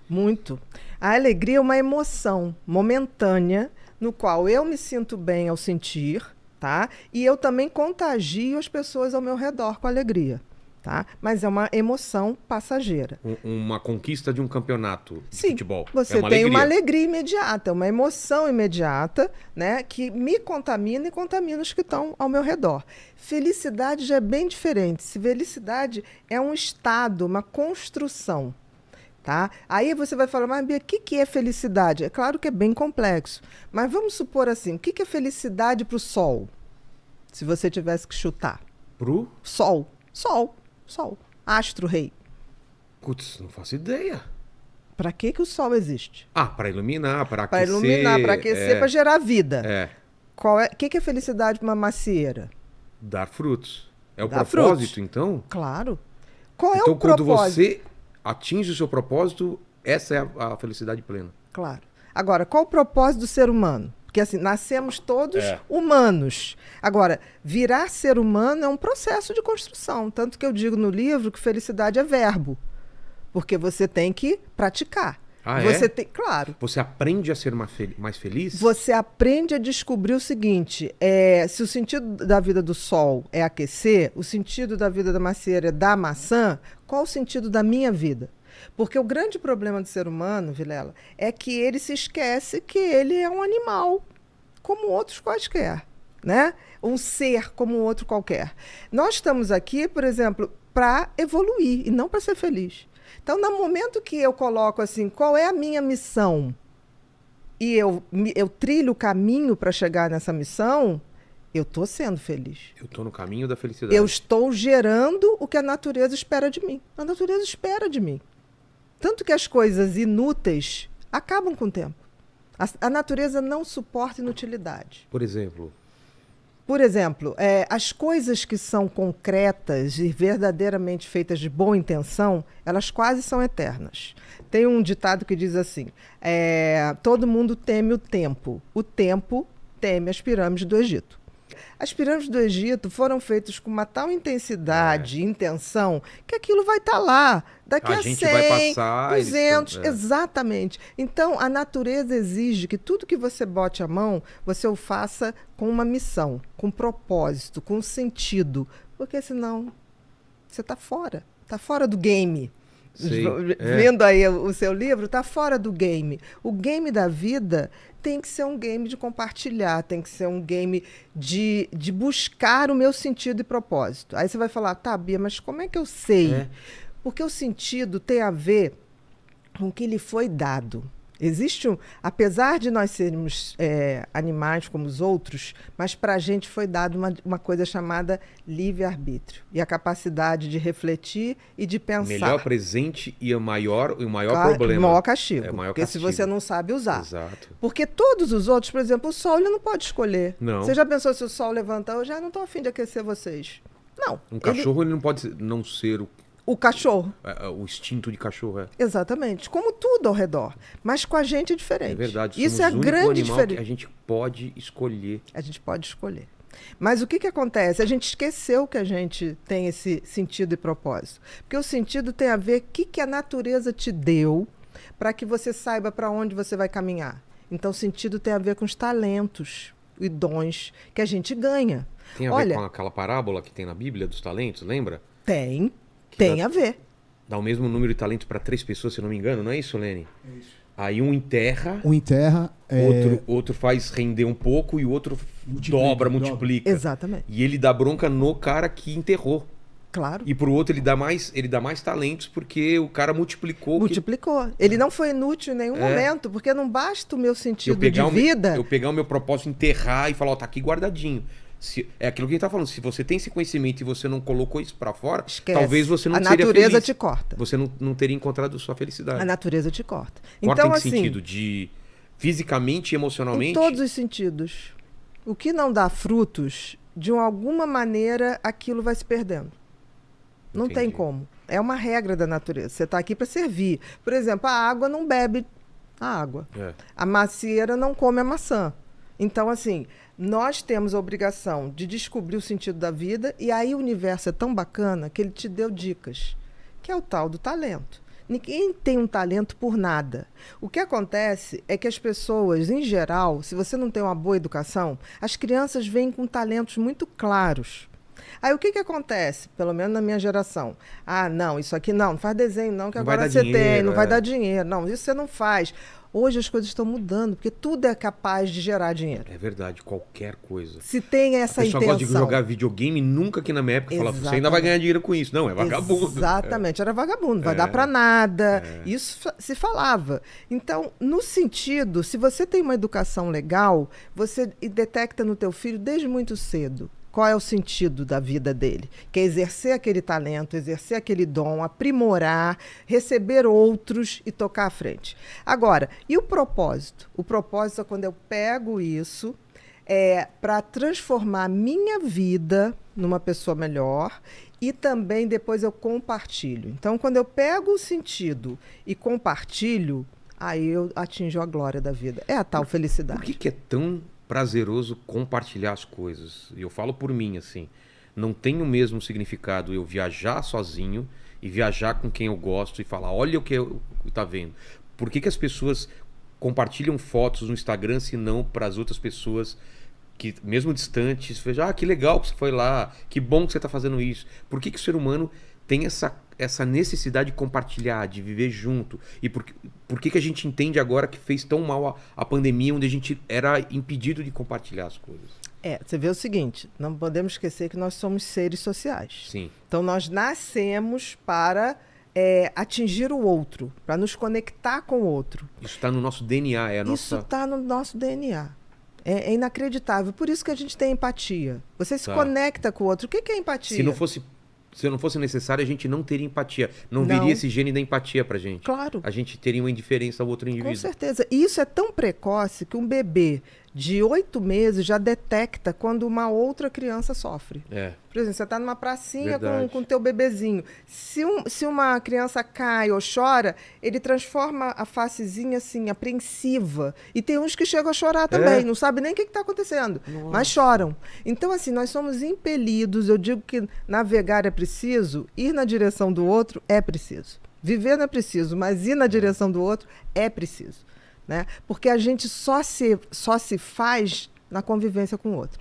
Muito. A alegria é uma emoção momentânea no qual eu me sinto bem ao sentir, tá? E eu também contagio as pessoas ao meu redor com alegria, tá? Mas é uma emoção passageira. Uma conquista de um campeonato de Sim, futebol. você uma tem alegria. uma alegria imediata, uma emoção imediata, né, que me contamina e contamina os que estão ao meu redor. Felicidade já é bem diferente. Felicidade é um estado, uma construção. Tá? Aí você vai falar, mas Bia, o que é felicidade? É claro que é bem complexo, mas vamos supor assim, o que é felicidade para o Sol? Se você tivesse que chutar. Pro? Sol, astro-rei. Putz, não faço ideia. Para que o Sol existe? Para iluminar, para Para aquecer. iluminar, para aquecer, para gerar vida. É. O que é felicidade para uma macieira? Dar frutos. É o Dar propósito, frutos. então? Claro. Qual é Então, o propósito? quando você atinge o seu propósito, essa é a felicidade plena. Claro. Agora, qual o propósito do ser humano? Porque assim, nascemos todos humanos. Agora, virar ser humano é um processo de construção. Tanto que eu digo no livro que felicidade é verbo. Porque você tem que praticar. Você tem, claro. Você aprende a ser mais feliz? Você aprende a descobrir o seguinte, se o sentido da vida do sol é aquecer, o sentido da vida da macieira é dar maçã, qual o sentido da minha vida? Porque o grande problema do ser humano, Vilela, é que ele se esquece que ele é um animal, como outros quaisquer, né? Um ser como outro qualquer. Nós estamos aqui, por exemplo, para evoluir e não para ser feliz. Então, no momento que eu coloco assim, qual é a minha missão? E eu trilho o caminho para chegar nessa missão, eu estou sendo feliz. Eu estou no caminho da felicidade. Eu estou gerando o que a natureza espera de mim. A natureza espera de mim. Tanto que as coisas inúteis acabam com o tempo. A natureza não suporta inutilidade. Por exemplo? Por exemplo, as coisas que são concretas e verdadeiramente feitas de boa intenção, elas quase são eternas. Tem um ditado que diz assim, todo mundo teme o tempo teme as pirâmides do Egito. As pirâmides do Egito foram feitas com uma tal intensidade e intenção que aquilo vai estar lá daqui a 100, vai passar, 200, exatamente. Então, a natureza exige que tudo que você bote a mão, você o faça com uma missão, com propósito, com sentido, porque senão você está fora do game. Vendo aí o seu livro, está fora do game. O game da vida tem que ser um game de compartilhar, tem que ser um game de buscar o meu sentido e propósito. Aí você vai falar, tá, Bia, mas como é que eu sei? Porque o sentido tem a ver com o que lhe foi dado. Existe apesar de nós sermos animais como os outros, mas para a gente foi dado uma coisa chamada livre-arbítrio. E a capacidade de refletir e de pensar. Melhor presente e o maior problema. O maior castigo. Maior porque castigo. Se você não sabe usar. Exato. Porque todos os outros, por exemplo, o sol ele não pode escolher. Não. Você já pensou se o sol levantar? Eu já não estou a fim de aquecer vocês. Não. Um cachorro ele não pode não ser o cachorro. O instinto de cachorro. Exatamente. Como tudo ao redor. Mas com a gente é diferente. É verdade. Isso é a grande diferença. Que a gente pode escolher. A gente pode escolher. Mas o que acontece? A gente esqueceu que a gente tem esse sentido e propósito. Porque o sentido tem a ver com o que a natureza te deu para que você saiba para onde você vai caminhar. Então, o sentido tem a ver com os talentos e dons que a gente ganha. Tem a ver com aquela parábola que tem na Bíblia dos talentos, lembra? Tem a ver. Dá o mesmo número de talentos para 3 pessoas, se eu não me engano, não é isso, Lene? É isso. Aí um enterra, outro faz render um pouco e o outro multiplica. Exatamente. E ele dá bronca no cara que enterrou. Claro. E pro outro ele dá mais talentos porque o cara multiplicou. Ele não foi inútil em nenhum momento, porque não basta o meu sentido de vida. Eu pegar o meu propósito, enterrar e falar, tá aqui guardadinho. É aquilo que a gente tá falando, se você tem esse conhecimento e você não colocou isso para fora, esquece. Talvez você não seria feliz. A natureza te corta. Você não teria encontrado sua felicidade. A natureza te corta. Corta então, em que assim, sentido? De fisicamente e emocionalmente? Em todos os sentidos. O que não dá frutos, de alguma maneira, aquilo vai se perdendo. Não tem como. É uma regra da natureza. Você está aqui para servir. Por exemplo, a água não bebe a água. A macieira não come a maçã. Então, assim, nós temos a obrigação de descobrir o sentido da vida e aí o universo é tão bacana que ele te deu dicas, que é o tal do talento. Ninguém tem um talento por nada. O que acontece é que as pessoas, em geral, se você não tem uma boa educação, as crianças vêm com talentos muito claros. Aí o que acontece? Pelo menos na minha geração. Ah, não, isso aqui não faz desenho não, que Não vai agora dar você dinheiro, tem, não vai dar dinheiro. Não, isso você não faz. Hoje as coisas estão mudando, porque tudo é capaz de gerar dinheiro. É verdade, qualquer coisa. Se tem essa A pessoa intenção. gosta de jogar videogame, nunca que na minha época falava, você ainda vai Exatamente. ganhar dinheiro com isso. Não, é vagabundo. Exatamente, era vagabundo, não vai dar para nada. Isso se falava. Então, no sentido, se você tem uma educação legal, você detecta no teu filho desde muito cedo qual é o sentido da vida dele, que é exercer aquele talento, exercer aquele dom, aprimorar, receber outros e tocar à frente. Agora, e o propósito? O propósito é quando eu pego isso para transformar a minha vida numa pessoa melhor e também depois eu compartilho. Então, quando eu pego o sentido e compartilho, aí eu atinjo a glória da vida. É a tal felicidade. Por que é tão prazeroso compartilhar as coisas? E eu falo por mim, assim, não tem o mesmo significado eu viajar sozinho e viajar com quem eu gosto e falar, olha o que eu tá vendo. Por que as pessoas compartilham fotos no Instagram se não para as outras pessoas que, mesmo distantes, vejam, que legal que você foi lá, que bom que você está fazendo isso. Por que o ser humano tem essa necessidade de compartilhar, de viver junto? E por que a gente entende agora que fez tão mal a pandemia, onde a gente era impedido de compartilhar as coisas? Você vê o seguinte, não podemos esquecer que nós somos seres sociais. Sim. Então nós nascemos para atingir o outro, para nos conectar com o outro. Isso está no nosso DNA, Isso está no nosso DNA. É inacreditável. Por isso que a gente tem empatia. Você se conecta com o outro. O que é empatia? Se não fosse necessário, a gente não teria empatia. Não viria esse gene da empatia pra gente. Claro. A gente teria uma indiferença ao outro indivíduo. Com certeza. E isso é tão precoce que um bebê de 8 meses já detecta quando uma outra criança sofre. Por exemplo, você está numa pracinha com o teu bebezinho. Se uma criança cai ou chora, ele transforma a facezinha assim, apreensiva. E tem uns que chegam a chorar também, não sabe nem o que está acontecendo, mas choram. Então, assim, nós somos impelidos, eu digo que navegar é preciso, ir na direção do outro é preciso. Viver não é preciso, mas ir na direção do outro é preciso. Né? Porque a gente só se faz na convivência com o outro.